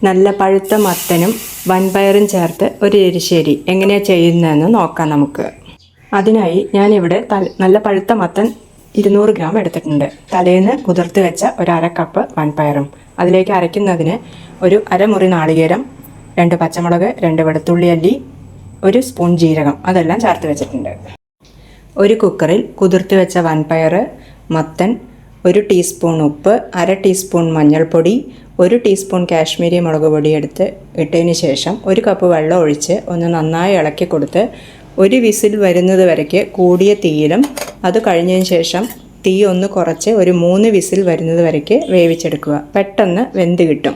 നല്ല പഴുത്ത മത്തനും വൻപയറും ചേർത്ത് ഒരു എരിശ്ശേരി എങ്ങനെയാണ് ചെയ്യുന്നതെന്ന് നോക്കാം നമുക്ക്. അതിനായി ഞാനിവിടെ നല്ല പഴുത്ത മത്തൻ 200 ഗ്രാം എടുത്തിട്ടുണ്ട്. തലേന്ന് കുതിർത്ത് വെച്ച ഒരു 1/2 കപ്പ് വൻപയറും, അതിലേക്ക് അരയ്ക്കുന്നതിന് ഒരു അരമുറി നാളികേരം, 2 പച്ചമുളക്, 2 വെളുത്തുള്ളി അല്ലി, 1 സ്പൂൺ ജീരകം, അതെല്ലാം ചേർത്ത് വെച്ചിട്ടുണ്ട്. ഒരു കുക്കറിൽ കുതിർത്ത് വെച്ച വൻപയർ, മത്തൻ, 1 ടീസ്പൂൺ ഉപ്പ്, 1/2 ടീസ്പൂൺ മഞ്ഞൾപ്പൊടി, 1 ടീസ്പൂൺ കാശ്മീരി മുളക് പൊടി എടുത്ത് ഇട്ടതിന് ശേഷം 1 കപ്പ് വെള്ളം ഒഴിച്ച് ഒന്ന് നന്നായി ഇളക്കി കൊടുത്ത് 1 വിസിൽ വരുന്നത് വരയ്ക്ക് കൂടിയ തീയിലും, അത് കഴിഞ്ഞതിന് ശേഷം തീ ഒന്ന് കുറച്ച് ഒരു 3 വിസിൽ വരുന്നത് വരയ്ക്ക് വേവിച്ചെടുക്കുക. പെട്ടെന്ന് വെന്ത് കിട്ടും.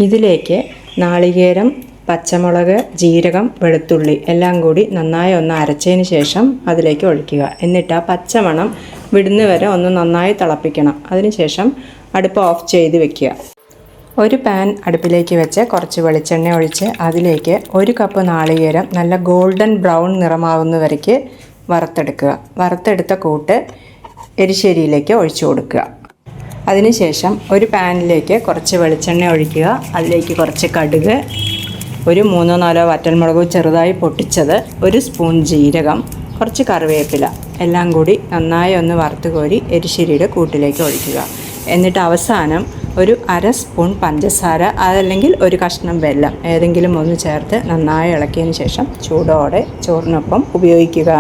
ഇതിലേക്ക് നാളികേരം, പച്ചമുളക്, ജീരകം, വെളുത്തുള്ളി എല്ലാം കൂടി നന്നായി ഒന്ന് അരച്ചതിന് ശേഷം അതിലേക്ക് ഒഴിക്കുക. എന്നിട്ട് ആ പച്ചമണം വിടുന്നവരെ ഒന്ന് നന്നായി തിളപ്പിക്കണം. അതിനുശേഷം അടുപ്പ് ഓഫ് ചെയ്ത് വെക്കുക. ഒരു പാൻ അടുപ്പിലേക്ക് വെച്ച് കുറച്ച് വെളിച്ചെണ്ണ ഒഴിച്ച് അതിലേക്ക് 1 കപ്പ് നാളികേരം നല്ല ഗോൾഡൻ ബ്രൗൺ നിറമാവുന്ന വരയ്ക്ക് വറുത്തെടുക്കുക. വറുത്തെടുത്ത കൂട്ട് എരിശ്ശേരിയിലേക്ക് ഒഴിച്ചു കൊടുക്കുക. അതിനുശേഷം ഒരു പാനിലേക്ക് കുറച്ച് വെളിച്ചെണ്ണ ഒഴിക്കുക. അതിലേക്ക് കുറച്ച് കടുക്, ഒരു 3-4 വറ്റൽമുളക് ചെറുതായി പൊട്ടിച്ചത്, 1 സ്പൂൺ ജീരകം, കുറച്ച് കറിവേപ്പില എല്ലാം കൂടി നന്നായി ഒന്ന് വറുത്ത് കോരി എരിശ്ശേരിയുടെ കൂട്ടിലേക്ക് ഒഴിക്കുക. എന്നിട്ട് അവസാനം ഒരു 1/2 സ്പൂൺ പഞ്ചസാര, അതല്ലെങ്കിൽ ഒരു കഷ്ണം വെല്ലം ഏതെങ്കിലും ഒന്ന് ചേർത്ത് നന്നായി ഇളക്കിയതിന് ശേഷം ചൂടോടെ ചോറിനൊപ്പം ഉപയോഗിക്കുക.